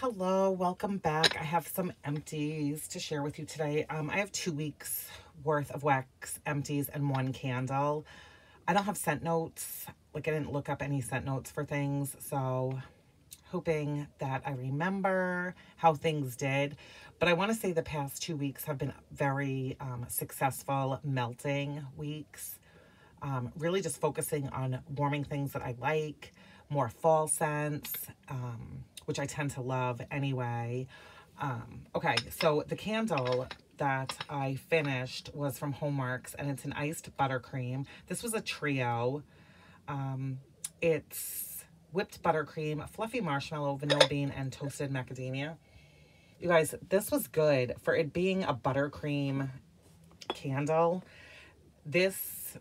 Hello, welcome back. I have some empties to share with you today. I have 2 weeks worth of wax empties and 1 candle. I don't have scent notes. Like, I didn't look up any scent notes for things, so hoping that I remember how things did. But I want to say the past 2 weeks have been very successful melting weeks. Really just focusing on warming things that I like, more fall scents, which I tend to love anyway. Okay, so the candle that I finished was from Homeworks, and it's an iced buttercream. This was a trio. It's whipped buttercream, fluffy marshmallow, vanilla bean, and toasted macadamia. You guys, this was good for it being a buttercream candle. This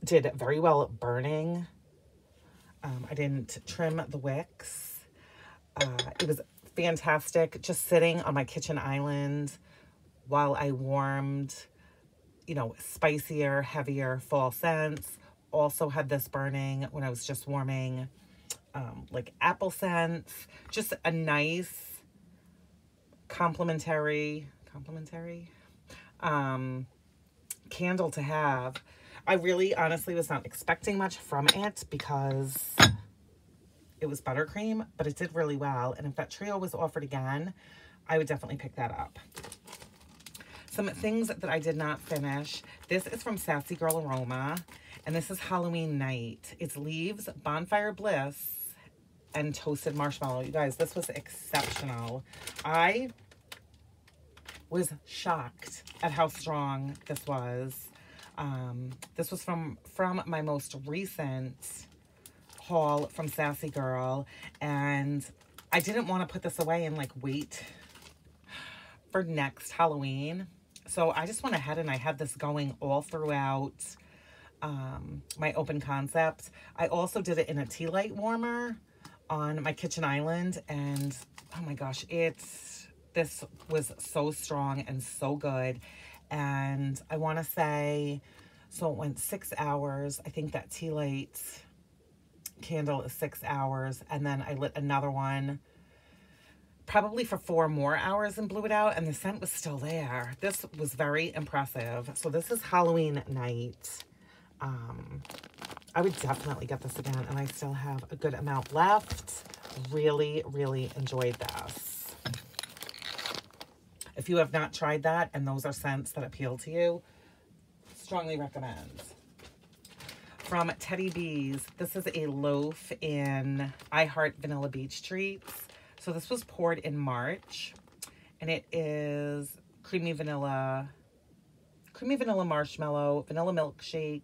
did very well at burning. I didn't trim the wicks. It was fantastic just sitting on my kitchen island while I warmed, you know, spicier, heavier fall scents. Also had this burning when I was just warming like apple scents. Just a nice complimentary candle to have. I really honestly was not expecting much from it because it was buttercream, but it did really well. And if that trio was offered again, I would definitely pick that up. Some things that I did not finish. This is from Sassy Girl Aroma, and this is Halloween Night. It's Leaves, Bonfire Bliss, and Toasted Marshmallow. You guys, this was exceptional. I was shocked at how strong this was. This was from my most recent haul from Sassy Girl, and I didn't want to put this away and like wait for next Halloween. So I just went ahead and I had this going all throughout my open concept. I also did it in a tea light warmer on my kitchen island, and oh my gosh, this was so strong and so good. And I want to say, so it went 6 hours. I think that tea light candle is 6 hours. And then I lit another one probably for 4 more hours and blew it out. And the scent was still there. This was very impressive. So this is Halloween Night. I would definitely get this again. And I still have a good amount left. Really, really enjoyed this. If you have not tried that and those are scents that appeal to you, strongly recommend. From Teddy Bees, this is a loaf in I Heart Vanilla Beach Treats. So this was poured in March, and it is creamy vanilla marshmallow, vanilla milkshake,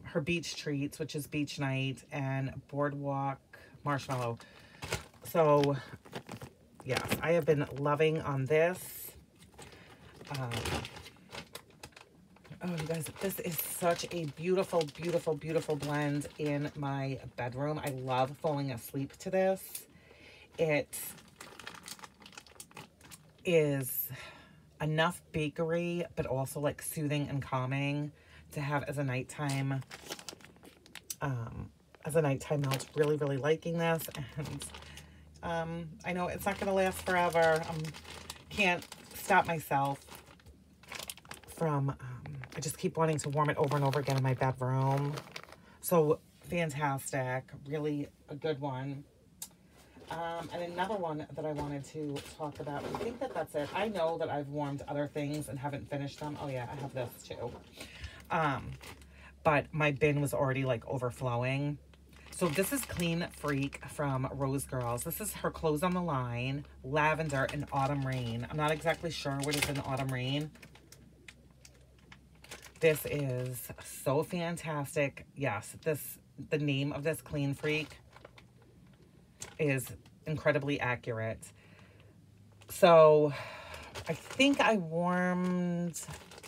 her beach treats, which is beach night, and boardwalk marshmallow. So yes, I have been loving on this. Oh, you guys, this is such a beautiful, beautiful, beautiful blend in my bedroom. I love falling asleep to this. It is enough bakery, but also like soothing and calming to have as a nighttime melt. Really, really liking this. And I know it's not going to last forever. Can't stop myself from, I just keep wanting to warm it over and over again in my bedroom. So fantastic. Really a good one. And another one that I wanted to talk about, I think that that's it. I know that I've warmed other things and haven't finished them. Oh yeah, I have this too. But my bin was already like overflowing. So this is Clean Freak from Rose Girls. This is her Clothes on the Line, Lavender, and Autumn Rain. I'm not exactly sure what is in Autumn Rain. This is so fantastic. Yes, the name of this Clean Freak is incredibly accurate. So I think I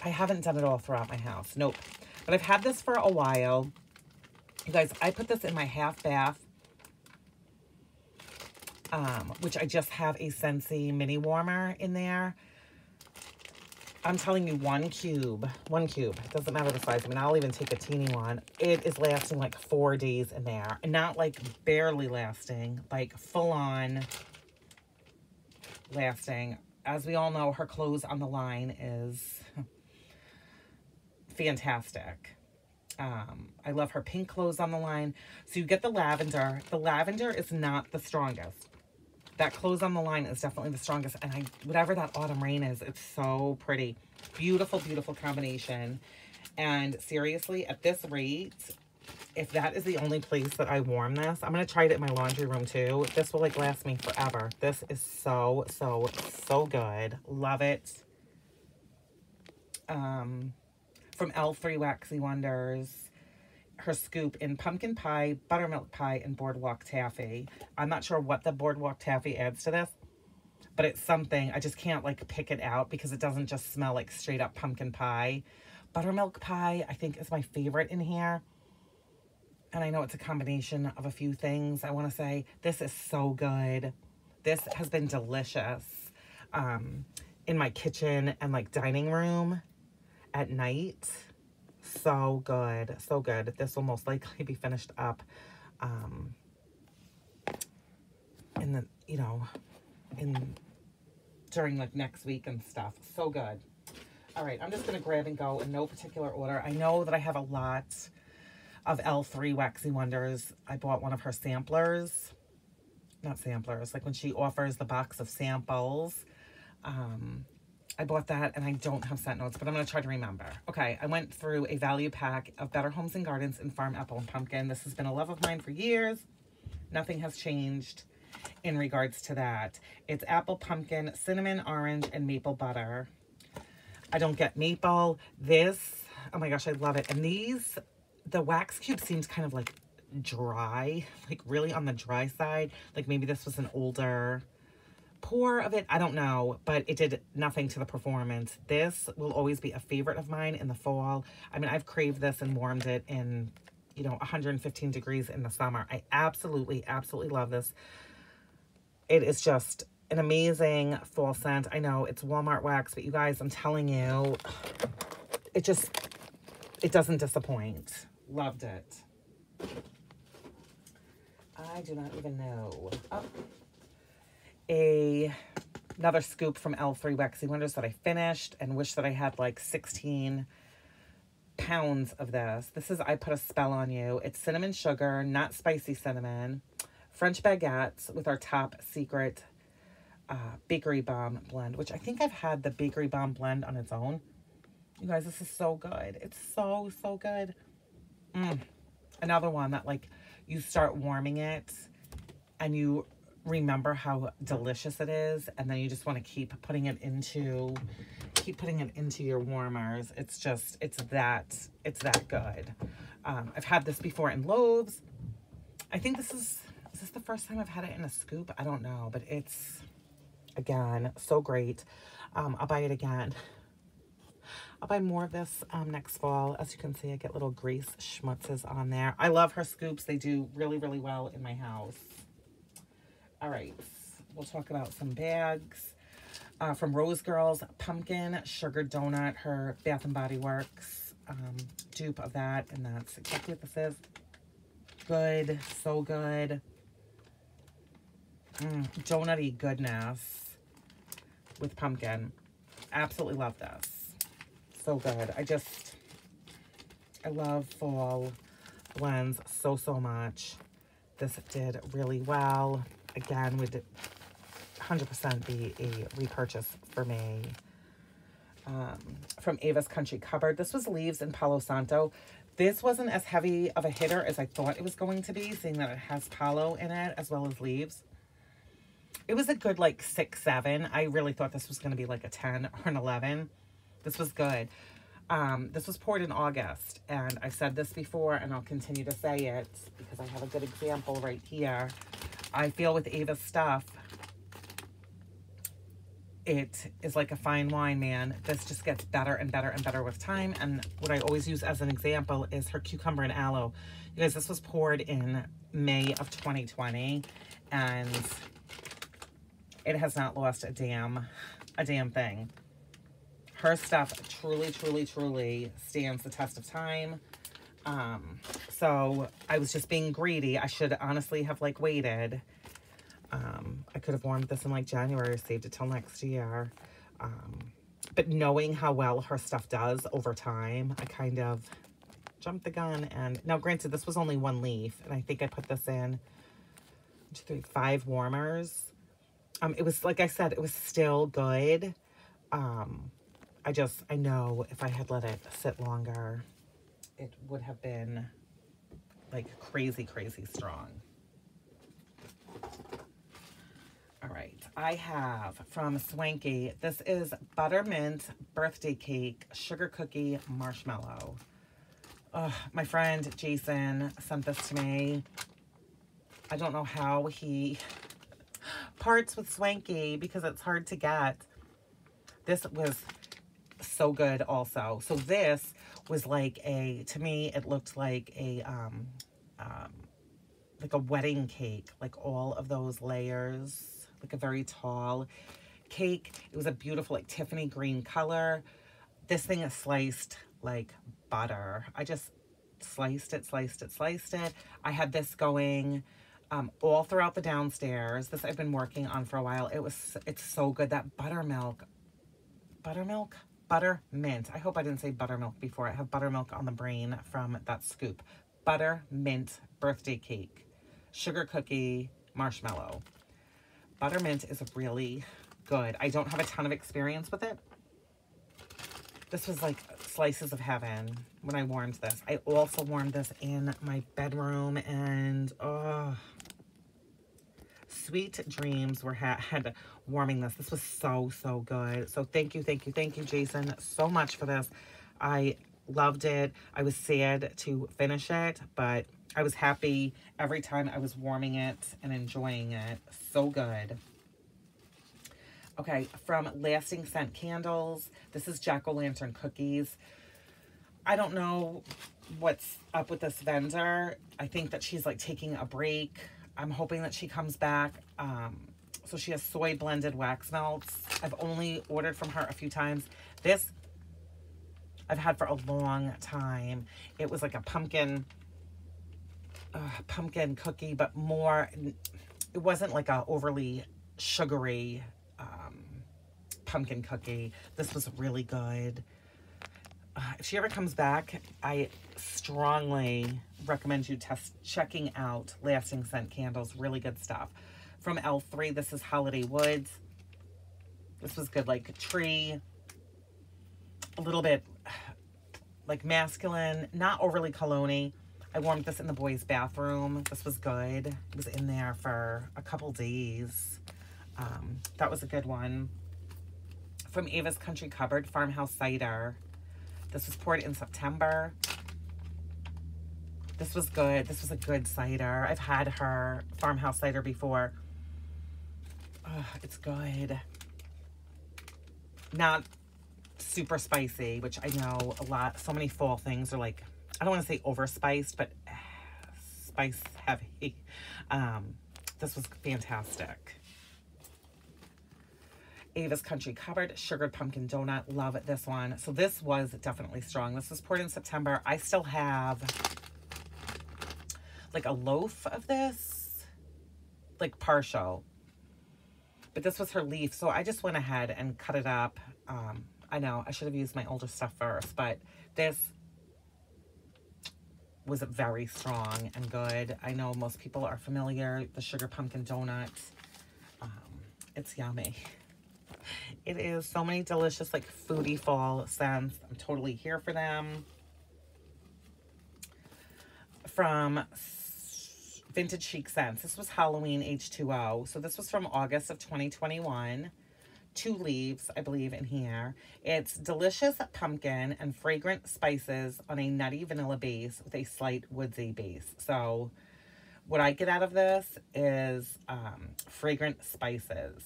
haven't done it all throughout my house. Nope. But I've had this for a while. You guys, I put this in my half bath, which I just have a Scentsy mini warmer in there. I'm telling you, one cube, it doesn't matter the size. I mean, I'll even take a teeny one. It is lasting like 4 days in there. And not like barely lasting, like full on lasting. As we all know, her clothes on the line is fantastic. I love her pink clothes on the line. So you get the lavender. The lavender is not the strongest. That clothes on the line is definitely the strongest. And whatever that autumn rain is, it's so pretty. Beautiful, beautiful combination. And seriously, at this rate, if that is the only place that I warm this, I'm going to try it in my laundry room too. This will like last me forever. This is so, so, so good. Love it. From L3 Waxy Wonders. Her scoop in pumpkin pie, buttermilk pie, and boardwalk taffy. I'm not sure what the boardwalk taffy adds to this, but it's something. I just can't like pick it out because it doesn't just smell like straight up pumpkin pie. Buttermilk pie, I think, is my favorite in here. And I know it's a combination of a few things. I want to say this is so good. This has been delicious in my kitchen and like dining room at night. So good, so good. This will most likely be finished up in the, you know, during like next week and stuff. So good. All right, I'm just going to grab and go in no particular order. I know that I have a lot of L3 Waxy Wonders. I bought one of her samplers. Not samplers, like when she offers the box of samples. I bought that and I don't have scent notes, but I'm going to try to remember. Okay, I went through a value pack of Better Homes and Gardens and Farm Apple and Pumpkin. This has been a love of mine for years. Nothing has changed in regards to that. It's apple, pumpkin, cinnamon, orange, and maple butter. I don't get maple. This, oh my gosh, I love it. And these, the wax cube seems kind of like dry, like really on the dry side. Like maybe this was an older pour of it. I don't know, but it did nothing to the performance. This will always be a favorite of mine in the fall. I mean, I've craved this and warmed it in, you know, 115 degrees in the summer. I absolutely, absolutely love this. It is just an amazing fall scent. I know it's Walmart wax, but you guys, I'm telling you, it doesn't disappoint. Loved it. I do not even know. Oh. Another scoop from L3 Waxy Wonders that I finished and wish that I had like 16 pounds of this. This is I Put a Spell on You. It's cinnamon sugar, not spicy cinnamon. French baguettes with our top secret bakery bomb blend, which I think I've had the bakery bomb blend on its own. You guys, this is so good. It's so, so good. Another one that like you start warming it and you remember how delicious it is, and then you just want to keep putting it into your warmers. It's that good. I've had this before in loaves. I think is this the first time I've had it in a scoop? I don't know, but it's, again, so great. I'll buy it again. I'll buy more of this next fall. As you can see, I get little grease schmutzes on there. I love her scoops. They do really, really well in my house. All right, we'll talk about some bags. From Rose Girls, Pumpkin Sugar Donut, her Bath & Body Works dupe of that, and that's exactly what this is. Good, so good. Donut-y goodness with pumpkin. Absolutely love this. So good. I love fall blends so, so much. This did really well. Again, would 100% be a repurchase for me. From Ava's Country Cupboard. This was Leaves and Palo Santo. This wasn't as heavy of a hitter as I thought it was going to be, seeing that it has Palo in it as well as leaves. It was a good like 6, 7. I really thought this was going to be like a 10 or an 11. This was good. This was poured in August, and I've said this before, and I'll continue to say it because I have a good example right here. I feel with Ava's stuff, it is like a fine wine, man. This just gets better and better and better with time. And what I always use as an example is her Cucumber and Aloe. You guys, this was poured in May of 2020, and it has not lost a damn thing. Her stuff truly, truly, truly stands the test of time. So I was just being greedy. I should honestly have like waited. I could have worn this in like January, saved it till next year. But knowing how well her stuff does over time, I kind of jumped the gun. And now granted, this was only one leaf, and I think I put this in 1, 2, 3, 5 warmers. It was, like I said, it was still good. I know if I had let it sit longer, it would have been like crazy, crazy strong. All right, I have from Swanky, this is Buttermint Birthday Cake Sugar Cookie Marshmallow. My friend Jason sent this to me. I don't know how he parts with Swanky because it's hard to get. This was so good also. So this was like to me, it looked like a wedding cake, like all of those layers, like a very tall cake. It was a beautiful, like Tiffany green color. This thing is sliced like butter. I just sliced it. I had this going all throughout the downstairs. This I've been working on for a while. It's so good. That buttermint. I hope I didn't say buttermilk before. I have buttermilk on the brain from that scoop. Buttermint birthday cake, sugar cookie, marshmallow. Buttermint is really good. I don't have a ton of experience with it. This was like slices of heaven when I warmed this. I also warmed this in my bedroom, and sweet dreams were had warming this. This was so, so good. So thank you, Jason, so much for this. I loved it. I was sad to finish it, but I was happy every time I was warming it and enjoying it. So good. Okay, from Lasting Scent Candles, this is Jack-o'-lantern cookies. I don't know what's up with this vendor. I think that she's like taking a break. I'm hoping that she comes back. So she has soy blended wax melts. I've only ordered from her a few times. This I've had for a long time. It was like a pumpkin cookie, but more, it wasn't like a overly sugary pumpkin cookie. This was really good. If she ever comes back, I strongly recommend you checking out Lasting Scent Candles. Really good stuff. From L3, this is Holiday Woods. This was good, like tree, a little bit like masculine, not overly cologne-y. I warmed this in the boys' bathroom. This was good. It was in there for a couple days. That was a good one. From Ava's Country Cupboard, Farmhouse Cider. This was poured in September. This was good. This was a good cider. I've had her Farmhouse Cider before. It's good. Not super spicy, which I know so many fall things are like, I don't want to say overspiced, but spice heavy. This was fantastic. Ava's Country Cupboard, Sugared Pumpkin Donut. Love this one. So this was definitely strong. This was poured in September. I still have like a loaf of this, like partial. But this was her leaf, so I just went ahead and cut it up. I know I should have used my older stuff first, but this was very strong and good. I know most people are familiar, the Sugar Pumpkin Donut. It's yummy. It is so many delicious, like, foodie fall scents. I'm totally here for them. From Vintage Chic Scents. This was Halloween H2O. So this was from August of 2021. 2 leaves, I believe, in here. It's delicious pumpkin and fragrant spices on a nutty vanilla base with a slight woodsy base. So what I get out of this is fragrant spices.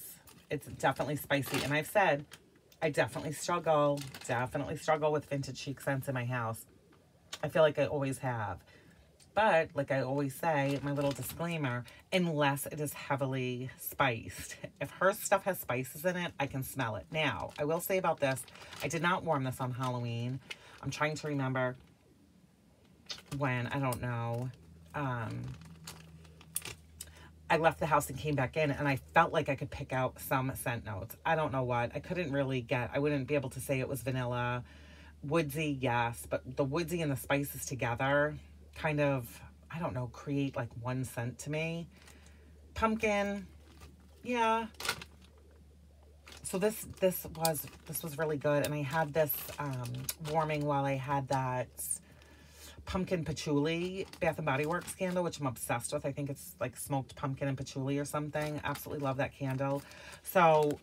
It's definitely spicy. And I've said I definitely struggle with Vintage Chic scents in my house. I feel like I always have. But like I always say, my little disclaimer, unless it is heavily spiced. If her stuff has spices in it, I can smell it. Now, I will say about this, I did not warm this on Halloween. I'm trying to remember when, I don't know. I left the house and came back in, and I felt like I could pick out some scent notes. I don't know what. I couldn't really get, I wouldn't be able to say it was vanilla. Woodsy, yes, but the woodsy and the spices together kind of, I don't know, create like one scent to me. Pumpkin, yeah. So this was really good, and I had this warming while I had that pumpkin patchouli Bath and Body Works candle, which I'm obsessed with. I think it's like smoked pumpkin and patchouli or something. Absolutely love that candle. So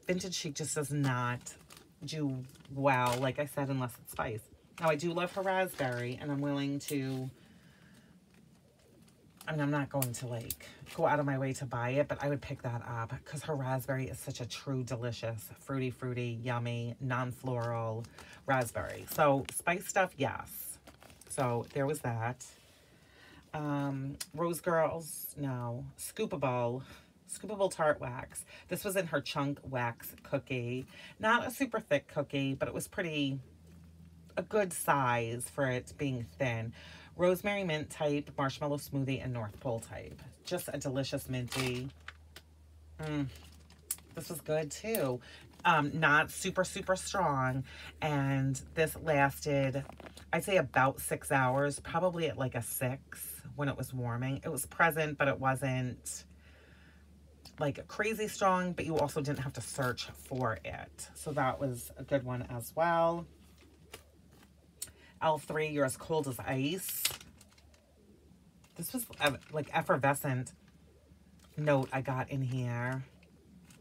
Vintage Chic just does not do well, like I said, unless it's spice. Now, I do love her raspberry, and I'm willing to, I mean, I'm not going to, like, go out of my way to buy it, but I would pick that up because her raspberry is such a true, delicious, fruity, yummy, non-floral raspberry. So, spice stuff, yes. So, there was that. Rose Girls, no. Scoopable Tart Wax. This was in her Chunk Wax cookie. Not a super thick cookie, but it was a good size for it being thin. Rosemary mint type, marshmallow smoothie, and North Pole type. Just a delicious minty. This was good too. Not super strong. And this lasted, I'd say about 6 hours, probably at like a 6 when it was warming. It was present, but it wasn't like crazy strong, but you also didn't have to search for it. So that was a good one as well. L3, You're as Cold as Ice. This was like effervescent note I got in here.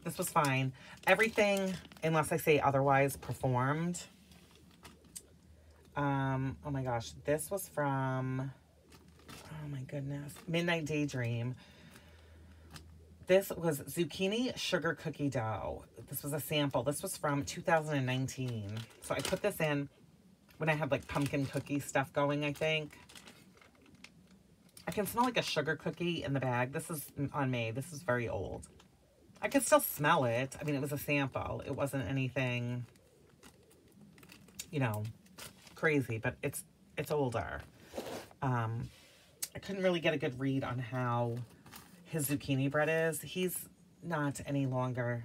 This was fine. Everything, unless I say otherwise, performed. Oh my gosh, this was from, oh my goodness, Midnight Daydream. This was zucchini sugar cookie dough. This was a sample. This was from 2019. So I put this in when I had like pumpkin cookie stuff going, I think. I can smell like a sugar cookie in the bag. This is on me. This is very old. I could still smell it. I mean, it was a sample. It wasn't anything, you know, crazy, but it's older. I couldn't really get a good read on how his zucchini bread is. He's not any longer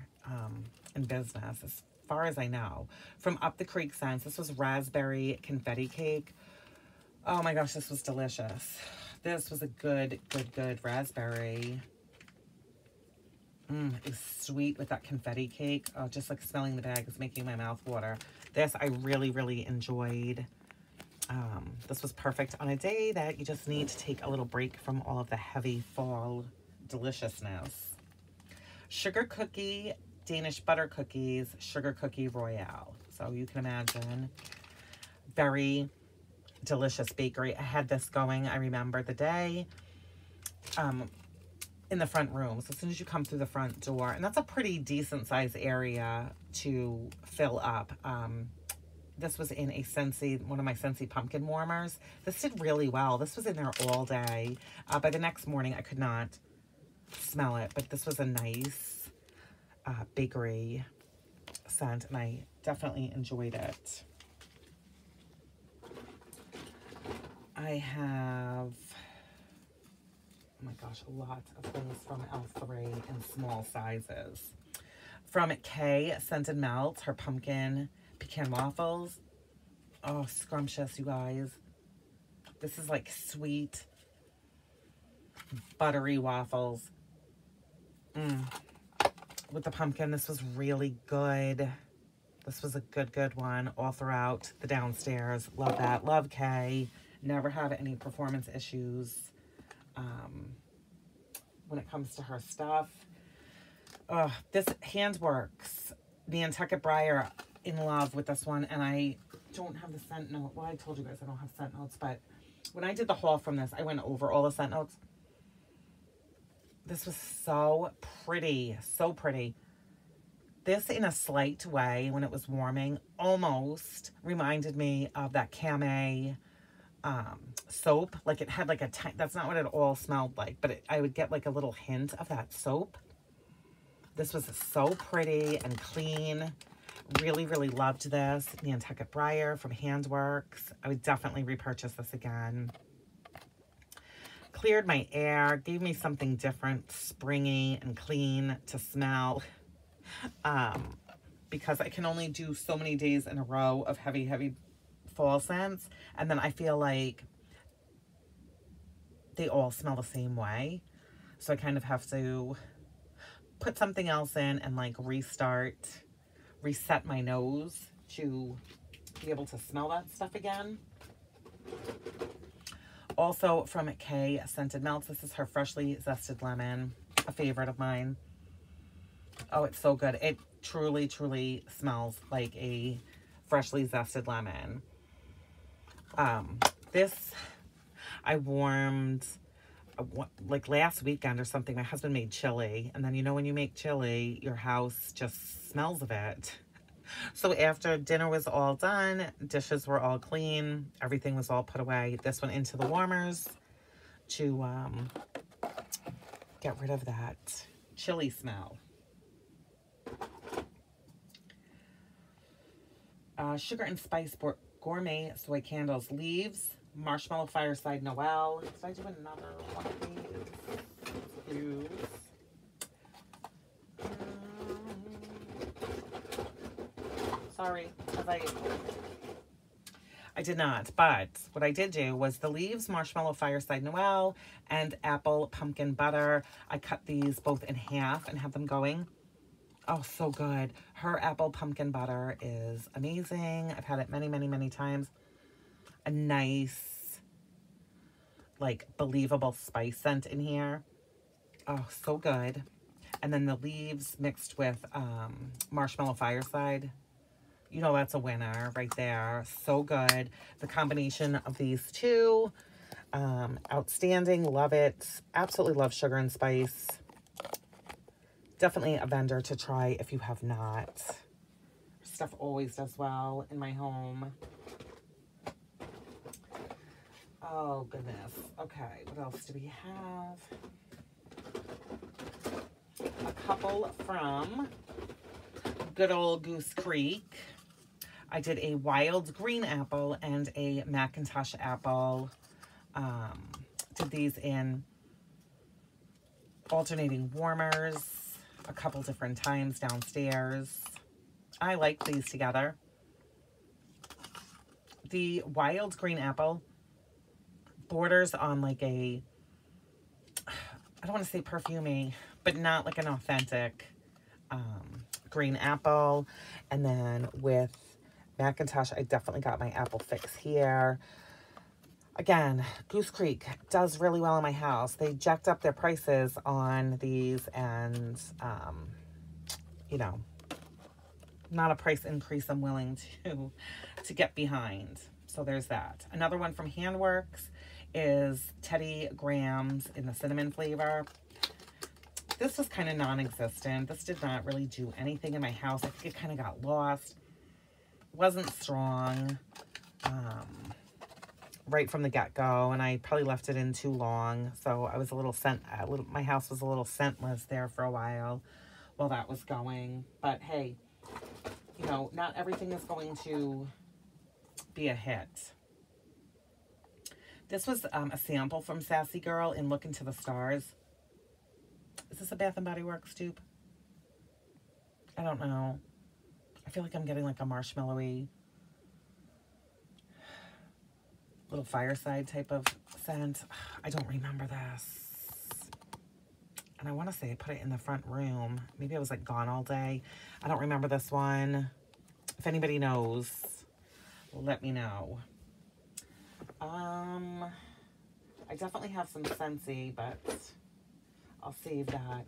in business, as far as I know. From Up the Creek Scents, this was raspberry confetti cake. Oh my gosh, this was delicious. This was a good raspberry. It's sweet with that confetti cake. Oh, just like smelling the bag is making my mouth water. This I really enjoyed. This was perfect on a day that you just need to take a little break from all of the heavy fall deliciousness. Sugar cookie, Danish butter cookies, sugar cookie royale. So you can imagine, very delicious bakery. I had this going, I remember the day, in the front room. So as soon as you come through the front door, and that's a pretty decent size area to fill up. This was in a Scentsy, one of my Scentsy pumpkin warmers. This did really well. This was in there all day. By the next morning, I could not smell it, but this was a nice bakery scent, and I definitely enjoyed it. I have, oh my gosh, a lot of things from L3 in small sizes. From Kay, Scented Melt, her pumpkin pecan waffles. Oh, scrumptious, you guys. This is like sweet, buttery waffles. With the pumpkin, this was really good. This was a good one all throughout the downstairs. Love that. Love Kay. Never have any performance issues when it comes to her stuff. This Handworks, Nantucket Briar, in love with this one, and I don't have the scent note. Well, I told you guys I don't have scent notes, but when I did the haul from this, I went over all the scent notes. This was so pretty, so pretty. This, in a slight way, when it was warming, almost reminded me of that Camay soap. Like it had like a tiny, that's not what it all smelled like, but I would get like a little hint of that soap. This was so pretty and clean. Really, really loved this. Nantucket Briar from Handworks. I would definitely repurchase this again. Cleared my air, gave me something different, springy and clean to smell. Because I can only do so many days in a row of heavy, heavy fall scents. And then I feel like they all smell the same way. So I kind of have to put something else in and like reset my nose to be able to smell that stuff again. Also from Kay Scented Melts, this is her Freshly Zested Lemon, a favorite of mine. Oh, it's so good. It truly, truly smells like a freshly zested lemon. This I warmed like last weekend or something. My husband made chili, and then you know when you make chili, your house just smells of it. So after dinner was all done, dishes were all clean, everything was all put away, this went into the warmers to get rid of that chili smell. Sugar and Spice Gourmet Soy Candles, Leaves, Marshmallow Fireside Noel. Did I do another one of these? Use. Sorry, I did not, but what I did do was the Leaves Marshmallow Fireside Noel and Apple Pumpkin Butter. I cut these both in half and have them going. Oh, so good. Her apple pumpkin butter is amazing. I've had it many, many, many times. A nice, like, believable spice scent in here. Oh, so good. And then the Leaves mixed with Marshmallow Fireside. You know that's a winner right there. So good. The combination of these two, outstanding. Love it. Absolutely love Sugar and Spice. Definitely a vendor to try if you have not. Stuff always does well in my home. Oh, goodness. Okay, what else do we have? A couple from good old Goose Creek. I did a wild green apple and a Macintosh apple. Did these in alternating warmers a couple different times downstairs. I like these together. The wild green apple borders on like a, I don't want to say perfumey, but not like an authentic green apple. And then with Macintosh, I definitely got my apple fix here. Again, Goose Creek does really well in my house. They jacked up their prices on these and, you know, not a price increase I'm willing to get behind. So there's that. Another one from Handworks is Teddy Grahams in the cinnamon flavor. This was kind of non-existent. This did not really do anything in my house. I think it kind of got lost. Wasn't strong. Right from the get-go, and I probably left it in too long, so I was a little my house was a little scentless there for a while that was going. But hey, you know, not everything is going to be a hit. This was a sample from Sassy Girl in Look Into the Stars. Is this a Bath & Body Works dupe? I don't know. I feel like I'm getting like a marshmallowy little fireside type of scent. I don't remember this. And I want to say I put it in the front room. Maybe I was like gone all day. I don't remember this one. If anybody knows, let me know. I definitely have some Scentsy, but I'll save that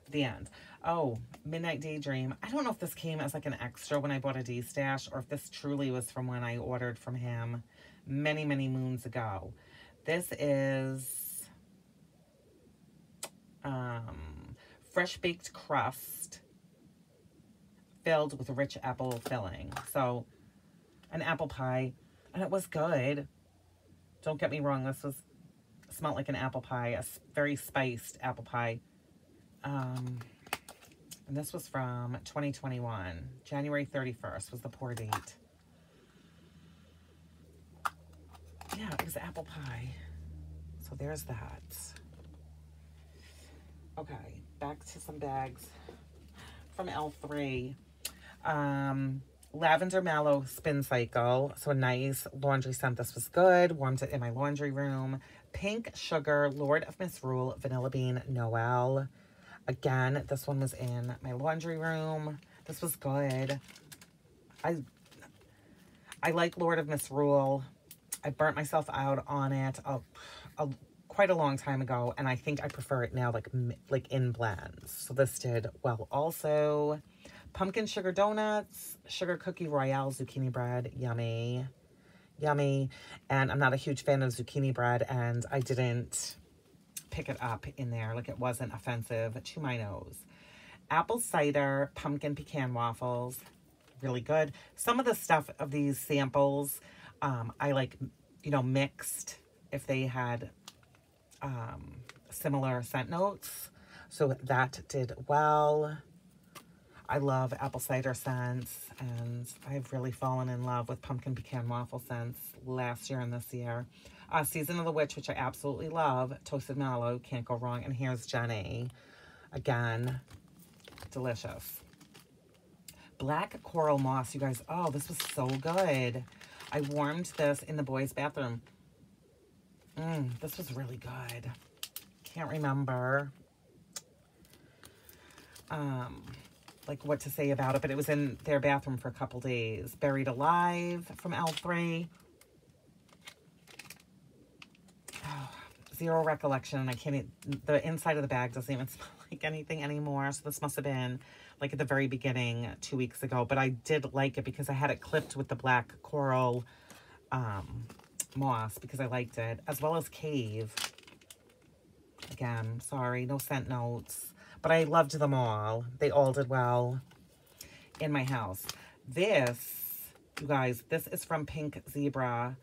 for the end. Oh, Midnight Daydream. I don't know if this came as like an extra when I bought a D-stash or if this truly was from when I ordered from him many, many moons ago. This is Fresh Baked Crust filled with rich apple filling. So an apple pie, and it was good. Don't get me wrong, this was smelled like an apple pie, a very spiced apple pie. And this was from 2021. January 31st was the pour date. Yeah, it was apple pie. So there's that. Okay, back to some bags from L3. Lavender Mallow Spin Cycle. So a nice laundry scent. This was good. Warmed it in my laundry room. Pink Sugar Lord of Misrule Vanilla Bean Noel. Again, this one was in my laundry room. This was good. I like Lord of Misrule. I burnt myself out on it quite a long time ago, and I think I prefer it now like in blends. So this did well also. Pumpkin Sugar Donuts, Sugar Cookie Royale Zucchini Bread. Yummy. Yummy. And I'm not a huge fan of zucchini bread, and I didn't pick it up in there. Like, it wasn't offensive to my nose. Apple Cider Pumpkin Pecan Waffles. Really good. Some of the stuff of these samples, I like, you know, mixed if they had similar scent notes. So that did well. I love apple cider scents, and I've really fallen in love with pumpkin pecan waffle scents last year and this year. Season of the Witch, which I absolutely love. Toasted Mallow, can't go wrong. And here's Jenny. Again, delicious. Black Coral Moss, you guys. Oh, this was so good. I warmed this in the boys' bathroom. This was really good. Can't remember like what to say about it, but it was in their bathroom for a couple days. Buried Alive from L3. Oh, zero recollection. I can't, the inside of the bag doesn't even smell like anything anymore. So this must have been like at the very beginning 2 weeks ago, but I did like it because I had it clipped with the black coral moss because I liked it, as well as Cave. Again, sorry, no scent notes, but I loved them all. They all did well in my house. This, you guys, this is from Pink Zebra.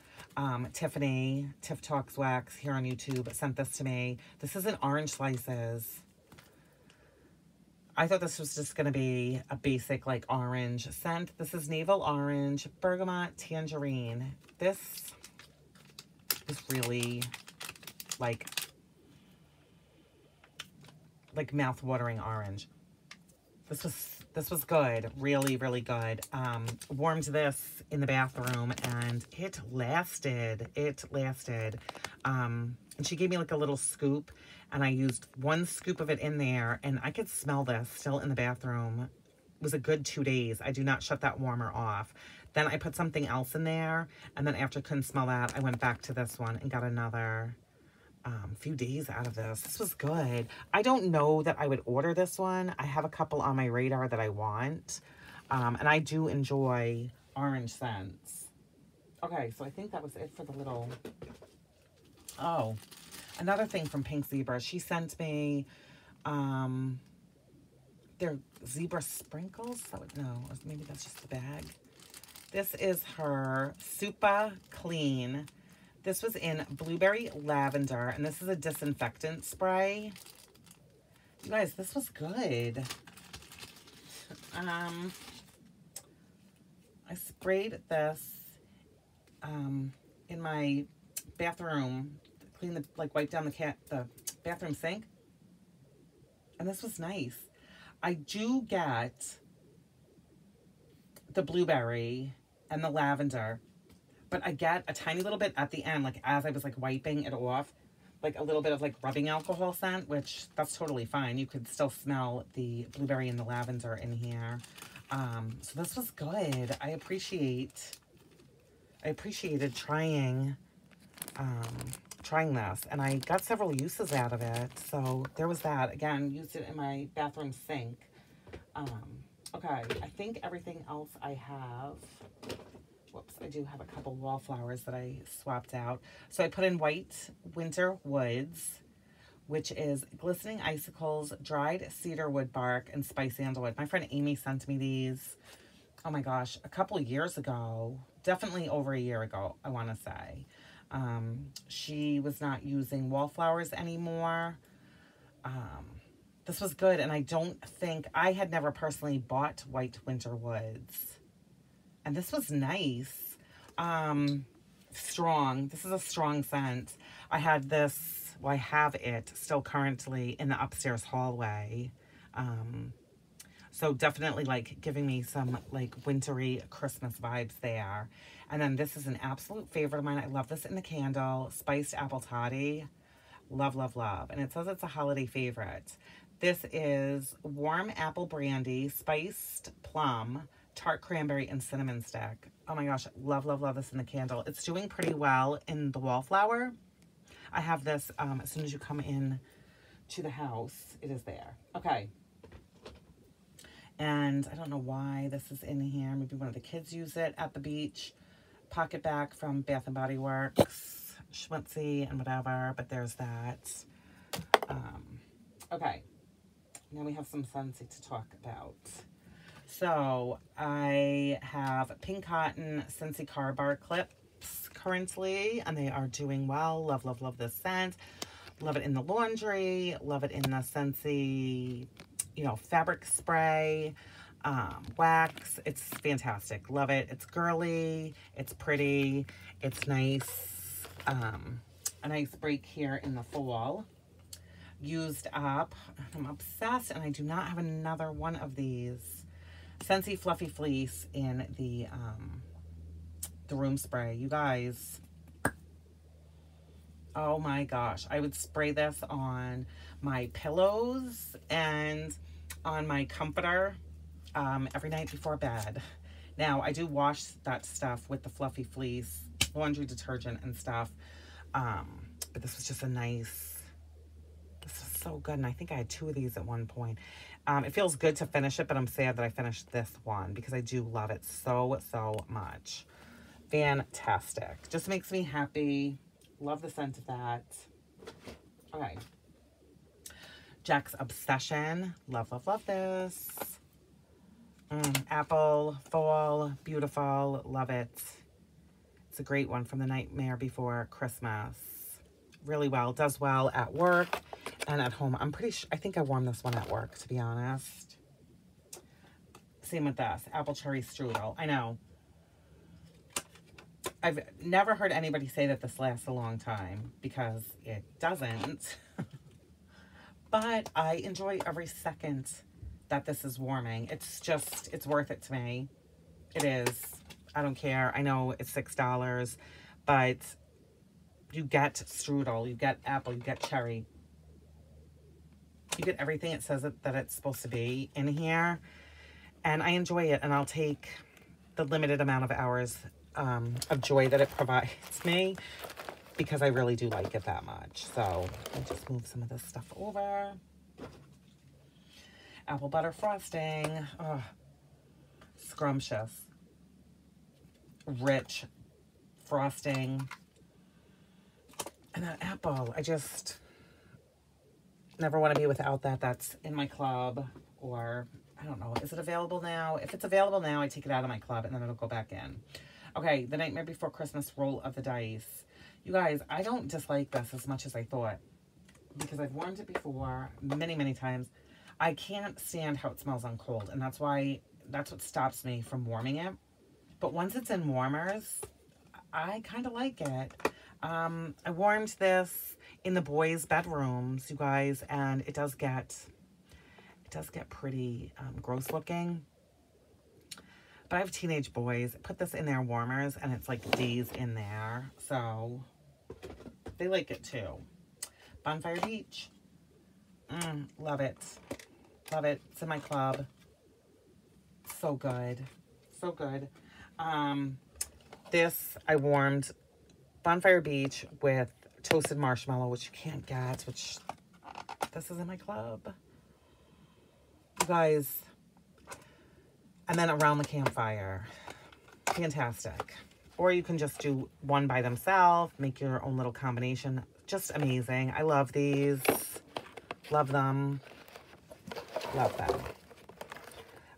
Tiffany, Tiff Talks Wax here on YouTube sent this to me. This is in Orange Slices. I thought this was just going to be a basic, like, orange scent. This is Navel Orange, Bergamot, Tangerine. This is really, like mouth-watering orange. This was good. Really, really good. Warmed this in the bathroom, and it lasted. It lasted. And she gave me, like, a little scoop, and I used 1 scoop of it in there, and I could smell this still in the bathroom. It was a good 2 days. I do not shut that warmer off. Then I put something else in there, and then after I couldn't smell that, I went back to this one and got another few days out of this. This was good. I don't know that I would order this one. I have a couple on my radar that I want, and I do enjoy orange scents. Okay, so I think that was it for the little... Oh, another thing from Pink Zebra. She sent me their zebra sprinkles. No, maybe that's just the bag. This is her Super Clean. This was in Blueberry Lavender, and this is a disinfectant spray. You guys, this was good. I sprayed this in my bathroom, clean the, like, wipe down the bathroom sink, and this was nice. I do get the blueberry and the lavender, but I get a tiny little bit at the end, like as I was like wiping it off, like a little bit of like rubbing alcohol scent, which that's totally fine. You could still smell the blueberry and the lavender in here. So this was good. I appreciated trying this, and I got several uses out of it. So there was that. Again, used it in my bathroom sink. Okay, I think everything else I have. Whoops, I do have a couple wallflowers that I swapped out. So I put in White Winter Woods, which is Glistening Icicles, Dried Cedarwood Bark, and Spice Sandalwood. My friend Amy sent me these, oh my gosh, a couple of years ago. Definitely over a year ago, I want to say. She was not using wallflowers anymore. This was good, and I don't think, I had never personally bought White Winter Woods. And this was nice. Strong. This is a strong scent. I had this, well, I have it still currently in the upstairs hallway. So definitely like giving me some like wintry Christmas vibes there. And then this is an absolute favorite of mine. I love this in the candle. Spiced Apple Toddy. Love, love, love. And it says it's a holiday favorite. This is Warm Apple Brandy, Spiced Plum, Tart Cranberry, and Cinnamon Stick. Oh my gosh, love, love, love this in the candle. It's doing pretty well in the wallflower. I have this as soon as you come in to the house. It is there. Okay. And I don't know why this is in here. Maybe one of the kids use it at the beach. Pocket Back from Bath and Body Works, Schmutzy, and whatever. But there's that. Okay. Now we have some Scentsy to talk about. So I have Pink Cotton Scentsy Car Bar Clips currently, and they are doing well. Love, love, love this scent. Love it in the laundry. Love it in the Scentsy, you know, fabric spray, wax. It's fantastic. Love it. It's girly. It's pretty. It's nice. A nice break here in the fall. Used up. I'm obsessed, and I do not have another one of these. Scentsy Fluffy Fleece in the room spray. You guys, oh my gosh, I would spray this on my pillows and on my comforter every night before bed. Now, I do wash that stuff with the Fluffy Fleece, laundry detergent and stuff, but this was just a nice, this was so good, and I think I had 2 of these at one point. It feels good to finish it, but I'm sad that I finished this one because I do love it so, so much. Fantastic. Just makes me happy. Love the scent of that. Okay. Jack's Obsession. Love, love, love this. Apple, fall, beautiful. Love it. It's a great one from the Nightmare Before Christmas. Really well. Does well at work and at home. I'm pretty sure, I think I warmed this one at work, to be honest. Same with this. Apple Cherry Strudel. I know. I've never heard anybody say that this lasts a long time because it doesn't. But I enjoy every second that this is warming. It's just, it's worth it to me. It is. I don't care. I know it's $6, but you get strudel, you get apple, you get cherry. You get everything it says that it's supposed to be in here. And I enjoy it, and I'll take the limited amount of hours of joy that it provides me because I really do like it that much. So I'll just move some of this stuff over. Apple butter frosting. Oh, scrumptious. Rich frosting. And that apple, I just never want to be without that. That's in my club, or I don't know. Is it available now? If it's available now, I take it out of my club and then it'll go back in. Okay, the Nightmare Before Christmas Roll of the Dice. You guys, I don't dislike this as much as I thought because I've warmed it before many, many times. I can't stand how it smells on cold, and that's what stops me from warming it. But once it's in warmers, I kind of like it. I warmed this in the boys' bedrooms, you guys, and it does get pretty gross looking. But I have teenage boys. Put this in their warmers, and it's like days in there, so they like it too. Bonfire Beach. Love it. Love it. It's in my club. So good. So good. This I warmed Bonfire Beach with toasted marshmallow, which you can't get, which this is in my club. You guys, and then Around the Campfire. Fantastic. Or you can just do one by themselves, make your own little combination. Just amazing. I love these. Love them. Love them.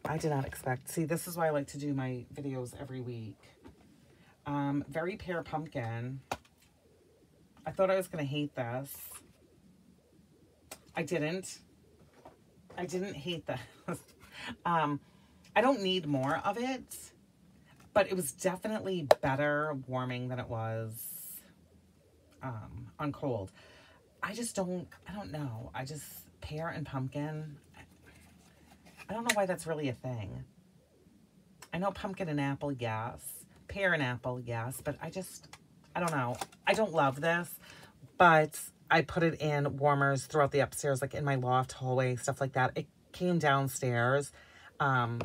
I did not expect. See, this is why I like to do my videos every week. Very Pear Pumpkin. I thought I was going to hate this. I didn't. I didn't hate this. I don't need more of it, but it was definitely better warming than it was on cold. I don't know. Pear and pumpkin, I don't know why that's really a thing. I know pumpkin and apple, yes. Pear and apple, yes. But I don't know. I don't love this, but I put it in warmers throughout the upstairs, like in my loft, hallway, stuff like that. It came downstairs, and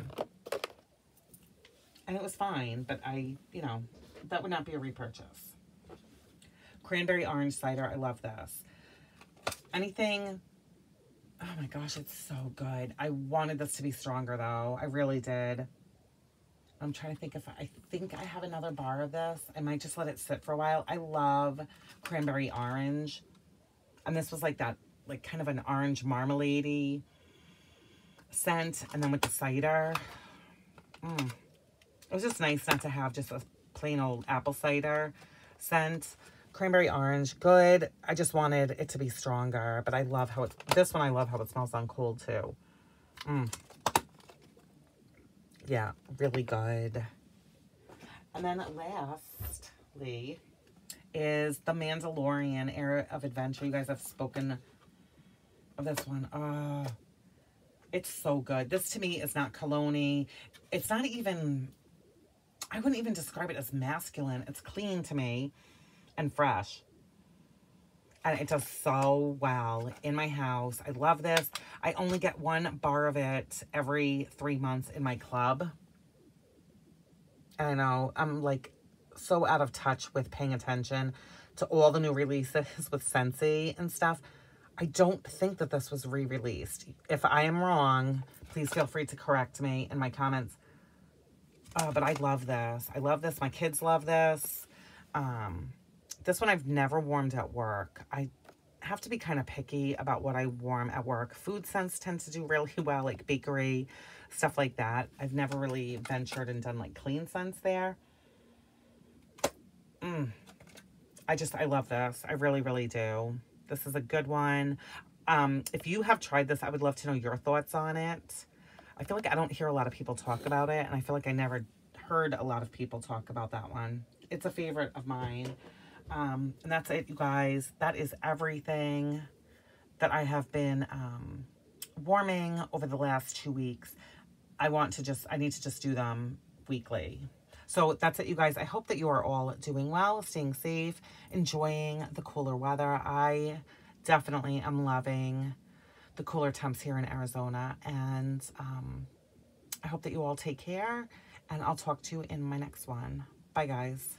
it was fine, but that would not be a repurchase. Cranberry orange cider, I love this. Anything, oh my gosh, it's so good. I wanted this to be stronger though. I really did. I'm trying to think if I think I have another bar of this. I might just let it sit for a while. I love cranberry orange. And this was like that, like kind of an orange marmalade-y scent. And then with the cider, it was just nice not to have just a plain old apple cider scent. Cranberry orange, good. I just wanted it to be stronger, but I love how this one I love how it smells on cold too. Yeah, really good. And then lastly is the Mandalorian Era of Adventure. You guys have spoken of this one. It's so good. This to me is not cologne-y. It's not even, I wouldn't even describe it as masculine. It's clean to me and fresh. And it does so well in my house. I love this. I only get one bar of it every 3 months in my club. And I know I'm like so out of touch with paying attention to all the new releases with Scentsy and stuff. I don't think that this was re-released. If I am wrong, please feel free to correct me in my comments. But I love this. I love this. My kids love this. This one I've never warmed at work. I have to be kind of picky about what I warm at work. Food scents tend to do really well, like bakery, stuff like that. I've never really ventured and done like clean scents there. I love this. I really, really do. This is a good one. If you have tried this, I would love to know your thoughts on it. I feel like I don't hear a lot of people talk about it, and I feel like I never heard a lot of people talk about that one. It's a favorite of mine. And that's it, you guys. That is everything that I have been warming over the last 2 weeks. I need to just do them weekly. So that's it, you guys. I hope that you are all doing well, staying safe, enjoying the cooler weather. I definitely am loving the cooler temps here in Arizona. And I hope that you all take care, and I'll talk to you in my next one. Bye, guys.